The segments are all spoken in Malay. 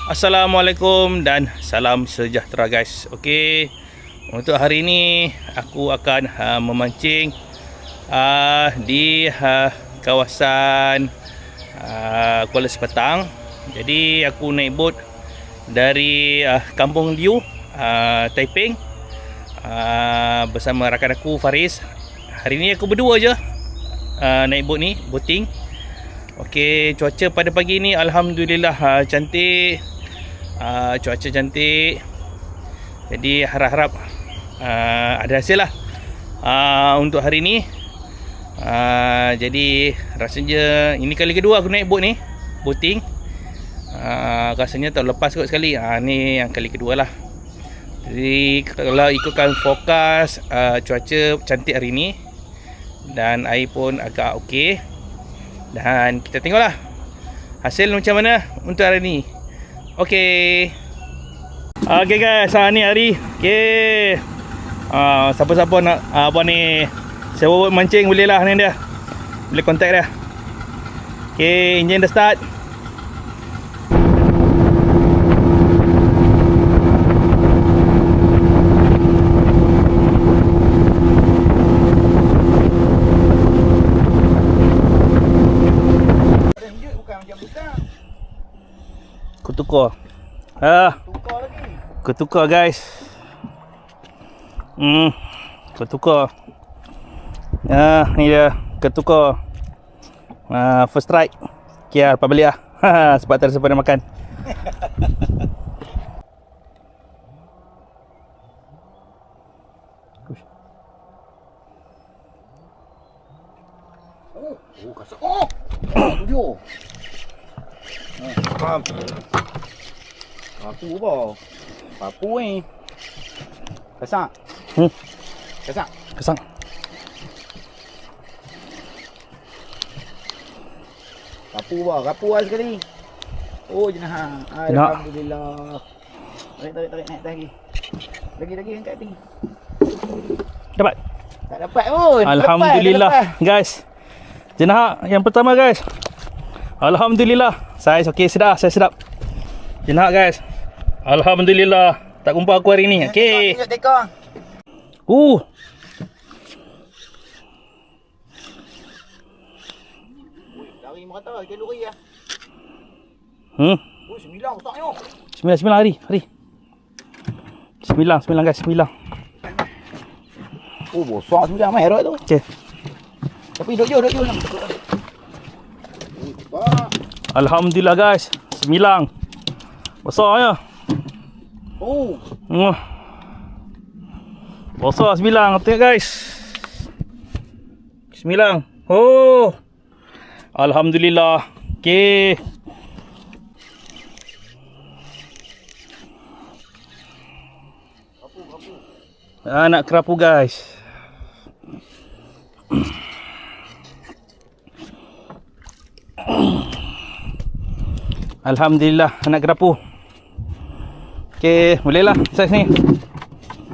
Assalamualaikum dan salam sejahtera guys. Okey, untuk hari ini aku akan memancing di kawasan Kuala Sepetang. Jadi aku naik bot dari Kampung Liu, Taiping, bersama rakan aku Faris. Hari ini aku berdua je naik bot ni, boating. Okey, cuaca pada pagi ni alhamdulillah cantik. Cuaca cantik. Jadi harap-harap ada hasil lah untuk hari ni. Jadi rasanya ini kali kedua aku naik bot ni, boating. Rasanya tahun lepas kot sekali. Ni yang kali kedua lah. Jadi kalau ikutkan fokus cuaca cantik hari ni dan air pun agak okey. Dan kita tengoklah hasil macam mana untuk hari ni. Okey. Okey guys, ni hari. Okey. Siapa-siapa nak apa ni sewa mancing boleh lah ni dia. Boleh kontak dia. Okey, enjin dah start. Kutukar. Kutukar guys. Kutukar. Ni dia ketukar. First strike. Okay, lepas balik lah. Sebab tak ada siapa nak makan. Oh, kasar. Oh. Tujuh. Papu apa? Papu ni. Kasar. Kasar. Kesang. Papu apa? Kapu lah sekali. Oh, jenah. Alhamdulillah. Tarik naik lagi. Lagi angkat tinggi. Dapat? Tak dapat pun. Alhamdulillah guys. Jenah yang pertama guys. Alhamdulillah. Saiz okey, sedap, saya sedap. Jenah guys. Alhamdulillah. Tak kumpul aku hari ni. Okey. Tunjuk tekor. Lari merata kalori ah. Oh, 9 besarnya. 9 hari. 9 guys, 9. Oh, besar 9 mai rot tu. Okey. Tapi duduk je. Alhamdulillah guys. 9. Besar ya. Oh. Besar 9. Tengok guys. 9. Oh. Alhamdulillah. Okey. Anak kerapu guys. Alhamdulillah anak kerapu. Okey, bolehlah saiz ni.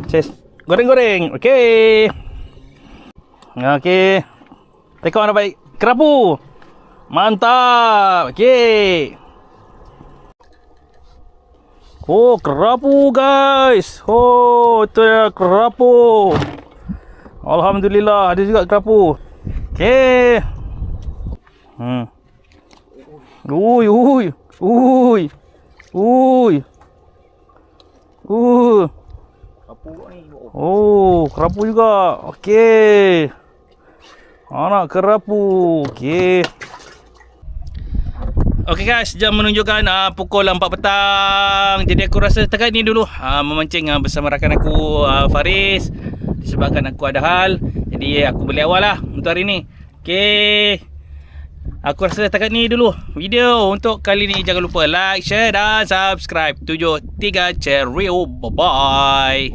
Saiz goreng-goreng. Okey. Okey. Tekor dah baik. Kerapu. Mantap. Okey. Oh, kerapu guys. Oh, itu ya kerapu. Alhamdulillah ada juga kerapu. Okey. Ui. Kapu ni. Oh, kerapu juga. Okey. Anak kerapu. Okey. Okey guys, jam menunjukkan pukul 4 petang. Jadi aku rasa setakat ni dulu memancing bersama rakan aku Faris. Disebabkan aku ada hal, jadi aku beli awal lah untuk hari ni. Okey. Aku rasa setakat ni dulu video untuk kali ni. Jangan lupa like, share dan subscribe. 73 Cheerio. Bye bye.